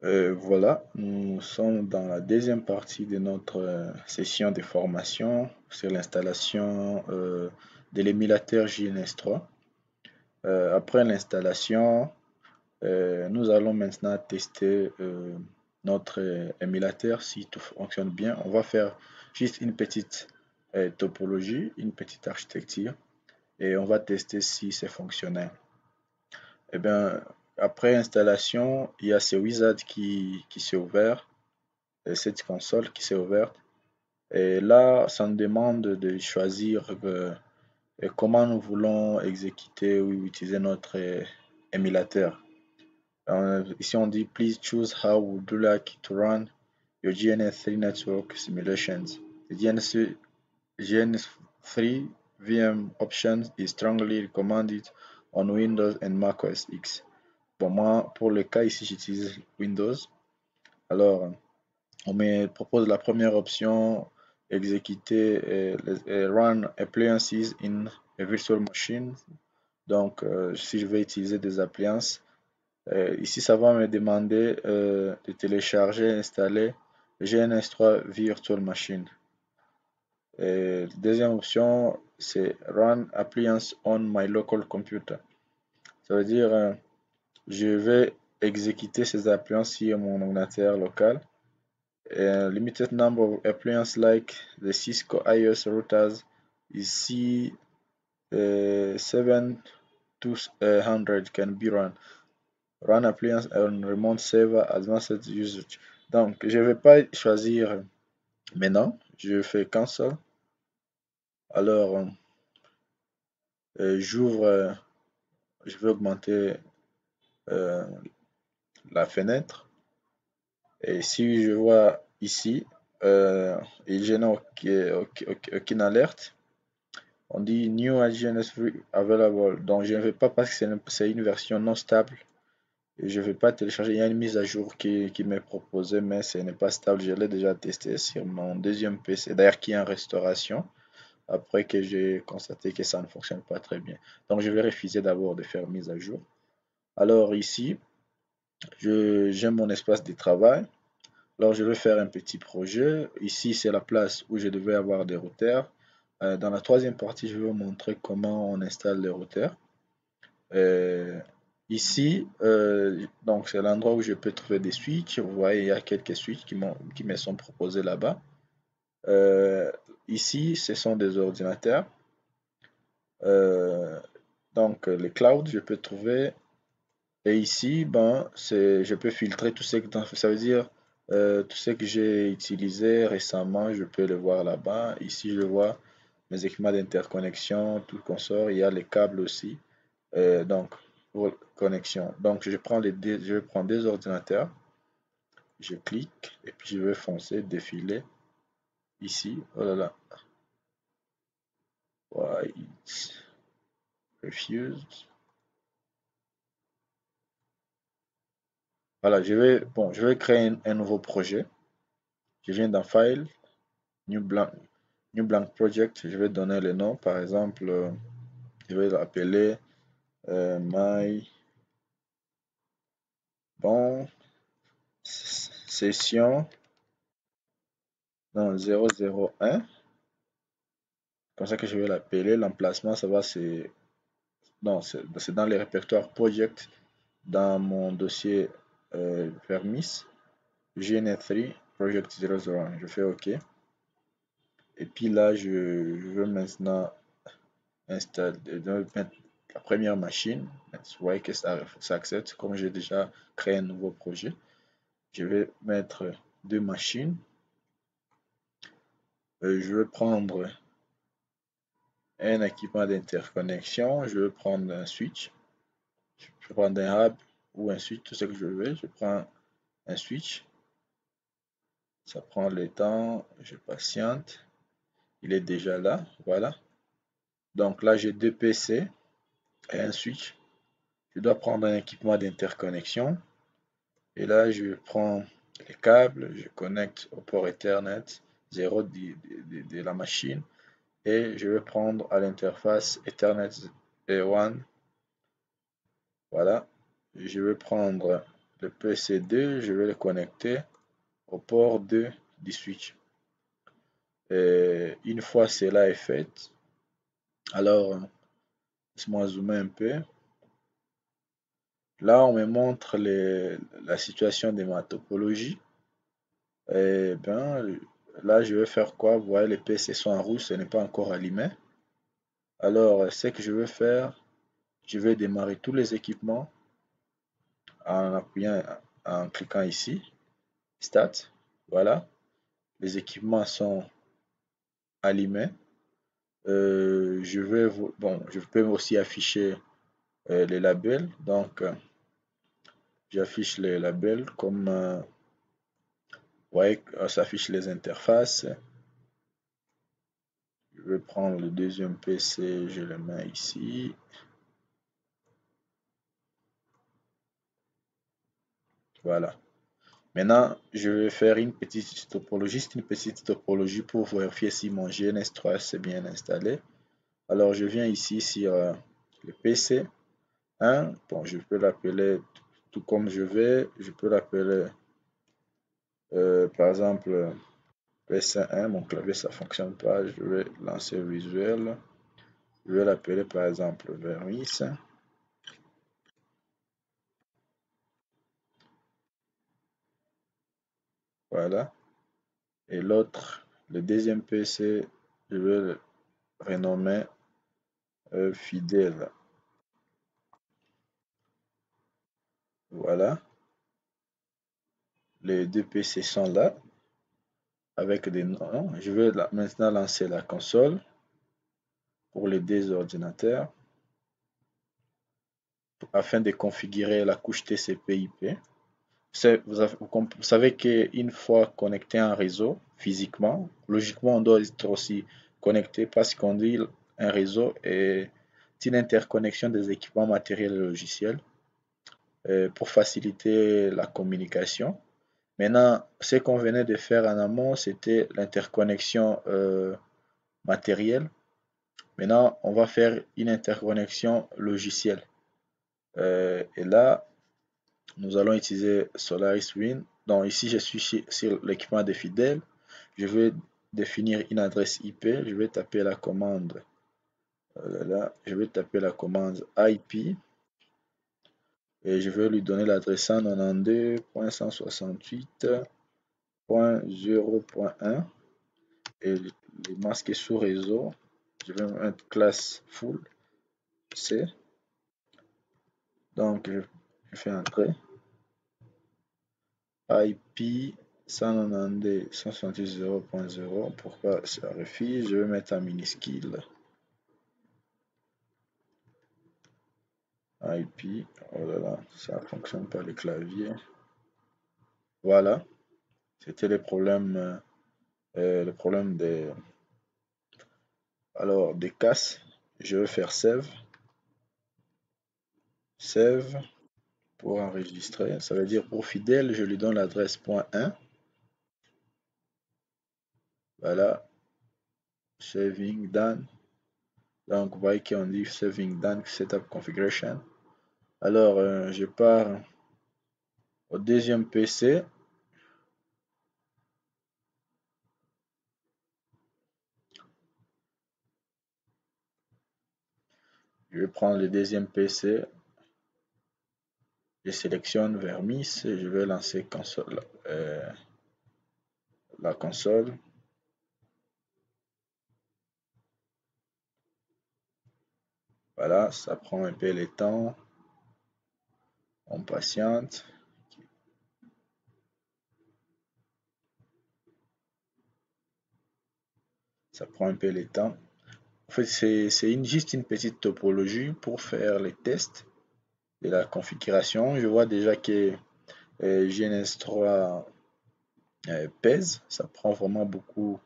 Voilà, nous sommes dans la deuxième partie de notre session de formation sur l'installation de l'émulateur JNS3. Après l'installation, nous allons maintenant tester notre émulateur si tout fonctionne bien. On va faire juste une petite topologie, une petite architecture et on va tester si c'est fonctionnel. Eh bien, après installation, il y a ce wizard qui s'est ouvert, cette console qui s'est ouverte. Et là, ça nous demande de choisir comment nous voulons exécuter ou utiliser notre émulateur. Ici, on dit Please choose how would you like to run your GNS3 network simulations. The GNS3 VM option is strongly recommended on Windows and Mac OS X. Bon, moi, pour le cas ici, j'utilise Windows. Alors, on me propose la première option, exécuter run appliances in a virtual machine. Donc, si je vais utiliser des appliances, ici, ça va me demander de télécharger et installer GNS3 Virtual Machine. Deuxième option, c'est Run Appliance on my local computer. Ça veut dire, je vais exécuter ces appliances sur mon ordinateur local. Limited number of appliances like the Cisco IOS routers is C7200 can be run. Run appliance on remote server advanced usage. Donc, je ne vais pas choisir maintenant. Je fais cancel. Alors, j'ouvre, je vais augmenter la fenêtre. Et si je vois ici, et je n'ai aucune alerte, on dit New GNS available. Donc je ne vais pas parce que c'est une version non stable. Et je ne vais pas télécharger. Il y a une mise à jour qui m'est proposée, mais ce n'est pas stable. Je l'ai déjà testé sur mon deuxième PC, d'ailleurs qui est en restauration, après que j'ai constaté que ça ne fonctionne pas très bien. Donc je vais refuser d'abord de faire mise à jour. Alors ici, j'ai mon espace de travail. Alors je vais faire un petit projet. Ici, c'est la place où je devais avoir des routeurs. Dans la troisième partie, je vais vous montrer comment on installe les routeurs. Ici, donc c'est l'endroit où je peux trouver des switches. Vous voyez, il y a quelques switches qui me sont proposés là-bas. Ici, ce sont des ordinateurs. Donc les clouds, je peux trouver. Et ici, ben, je peux filtrer tout ce que ça veut dire tout ce que j'ai utilisé récemment, je peux le voir là-bas. Ici, je vois mes équipements d'interconnexion, tout consort. Il y a les câbles aussi. Donc, pour connexion. Donc, je vais prendre des ordinateurs. Je clique et puis je vais foncer, défiler ici. Oh là là. Why it's refused. Voilà, je vais créer un nouveau projet. Je viens dans File, New Blank Project. Je vais donner le nom. Par exemple, je vais l'appeler My Bon Session 001. Comme ça que je vais l'appeler. L'emplacement, ça va, c'est dans les répertoires Project dans mon dossier Vermis GN3 Project 001. Je fais OK. Et puis là, je veux maintenant installer la première machine. Vous voyez que ça accepte. Comme j'ai déjà créé un nouveau projet, je vais mettre deux machines. Je vais prendre un équipement d'interconnexion. Je vais prendre un switch. Je vais prendre un hub ou un switch, tout ce que je veux. Je prends un switch. Ça prend le temps. Je patiente. Il est déjà là. Voilà. Donc là, j'ai deux PC et un switch. Je dois prendre un équipement d'interconnexion. Et là, je prends les câbles, je connecte au port Ethernet 0 de la machine et je vais prendre à l'interface Ethernet 1. Voilà. Je vais prendre le PC2, je vais le connecter au port 2 du switch. Et une fois cela est fait, alors laisse-moi zoomer un peu. Là, on me montre la situation de ma topologie. Et bien, là, je vais faire quoi? Vous voyez, les PC sont en rouge, ce n'est pas encore allumé. Alors, ce que je vais faire, je vais démarrer tous les équipements en appuyant, en cliquant ici, Start. Voilà, les équipements sont allumés. Bon, je peux aussi afficher les labels. Donc, j'affiche les labels comme, vous voyez, ça s'affiche les interfaces. Je vais prendre le deuxième PC, je le mets ici. Voilà. Maintenant, je vais faire une petite topologie pour vérifier si mon GNS3 est bien installé. Alors, je viens ici sur le PC 1. Bon, je peux l'appeler tout comme je vais. Je peux l'appeler, par exemple, PC1. Mon clavier, ça ne fonctionne pas. Je vais lancer visuel. Je vais l'appeler, par exemple, Vermis. Voilà. Et l'autre, le deuxième PC, je vais le renommer Fidèle. Voilà. Les deux PC sont là avec des noms. Je vais maintenant lancer la console pour les deux ordinateurs afin de configurer la couche TCP/IP. Vous savez qu'une fois connecté à un réseau physiquement, logiquement, on doit être aussi connecté parce qu'on dit un réseau est une interconnexion des équipements matériels et logiciels pour faciliter la communication. Maintenant, ce qu'on venait de faire en amont, c'était l'interconnexion matérielle. Maintenant, on va faire une interconnexion logicielle. Et là, nous allons utiliser Solaris Win. Donc ici, je suis sur l'équipement de Fidèle. Je vais définir une adresse IP. Je vais taper la commande. Je vais taper la commande IP. Et je vais lui donner l'adresse 192.168.0.1. Et les masques sous réseau, je vais mettre classe full C. Donc, je fais entrer. IP 192.168.0.0. Pourquoi ça refuse? Je vais mettre un minuscule. IP. Oh là là, ça ne fonctionne pas le clavier. Voilà. C'était le problème des. Alors, des casses. Je vais faire save. Save pour enregistrer. Ça veut dire pour fidèle, je lui donne l'adresse .1. Voilà. Saving done. Donc, vous voyez qu'on dit saving done setup configuration. Alors, je pars au deuxième PC. Je vais prendre le deuxième PC. Je sélectionne Vermis. Je vais lancer la console. Voilà, ça prend un peu le temps. On patiente. Ça prend un peu le temps. En fait, c'est juste une petite topologie pour faire les tests de la configuration. Je vois déjà que GNS3 pèse. Ça prend vraiment beaucoup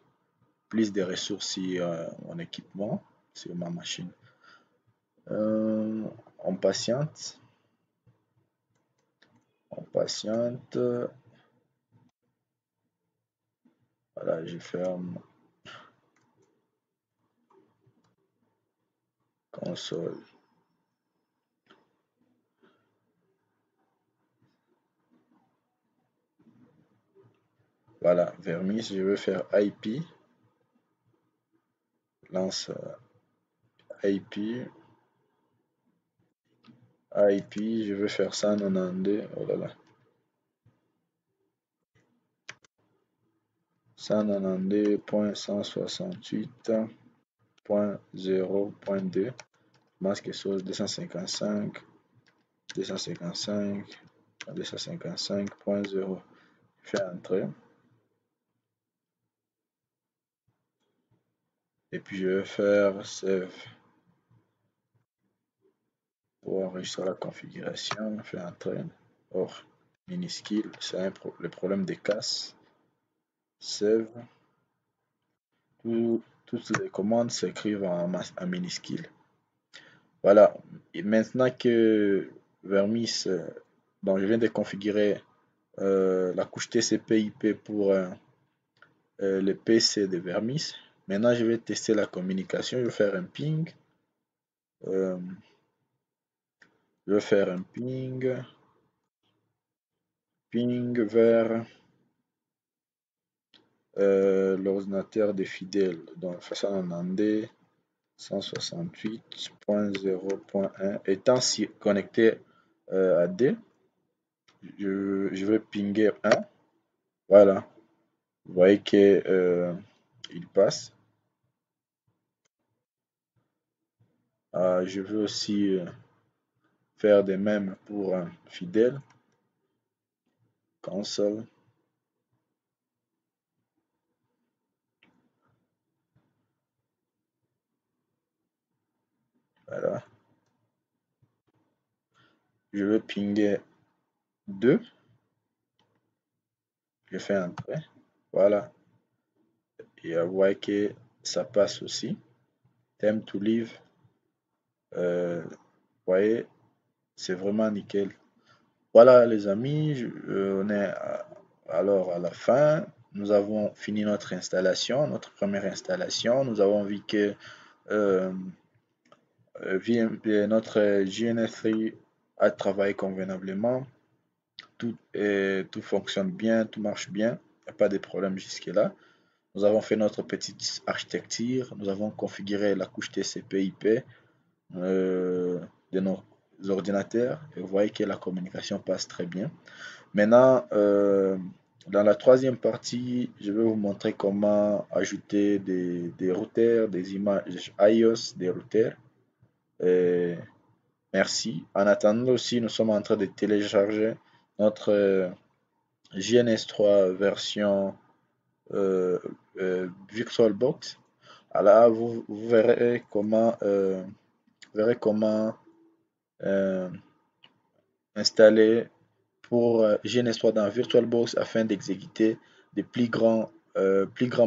plus de ressources sur mon équipement, sur ma machine. On patiente. On patiente. Voilà, je ferme console. Voilà, Vermis, je veux faire IP, lance IP, IP, je veux faire 192, oh là là, 192.168.0.2, masque et sauce 255, 255, 255.0. Je fais entrer. Et puis je vais faire save pour enregistrer la configuration. Je fais entrer. Or, miniskill, c'est le problème des casses. Save. Toutes les commandes s'écrivent en miniskill. Voilà. Et maintenant que Vermis, donc je viens de configurer la couche TCP/IP pour le PC de Vermis. Maintenant, je vais tester la communication. Je vais faire un ping. Euh, je vais faire un ping. Ping vers l'ordinateur des fidèles. Donc, façon en D 168.0.1 étant connecté à D, je vais pinguer 1. Voilà. Vous voyez que il passe. Je veux aussi faire de même pour un fidèle. Console. Voilà. Je veux pinguer 2. Je fais entrer. Voilà. Et vous voyez que ça passe aussi. Time to leave. Vous voyez, c'est vraiment nickel. Voilà les amis, on est alors à la fin. Nous avons fini notre installation, notre première installation. Nous avons vu que euh, notre JNS3 a travaillé convenablement. Tout fonctionne bien, tout marche bien. Il n'y a pas de problème jusque-là. Nous avons fait notre petite architecture. Nous avons configuré la couche TCP/IP de nos ordinateurs. Et vous voyez que la communication passe très bien. Maintenant, dans la troisième partie, je vais vous montrer comment ajouter des routeurs, des images iOS des routeurs. Merci. En attendant aussi, nous sommes en train de télécharger notre JNS3 version VirtualBox. Alors, vous verrez comment euh, installer pour GNS3 dans VirtualBox afin d'exécuter des plus grands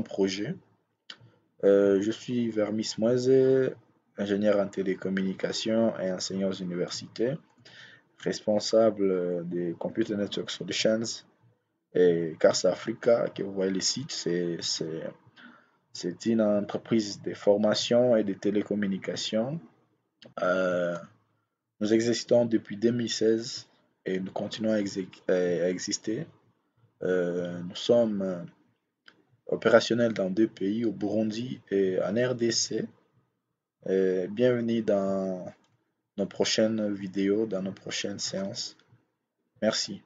projets. Je suis Vermis Moise, ingénieur en télécommunications et enseignant aux universités, responsable des Computer Network Solutions et Cars Africa, que vous voyez le site, c'est une entreprise de formation et de télécommunications. Euh, Nous existons depuis 2016 et nous continuons à exister. Nous sommes opérationnels dans 2 pays, au Burundi et en RDC. Bienvenue dans nos prochaines vidéos, dans nos prochaines séances. Merci.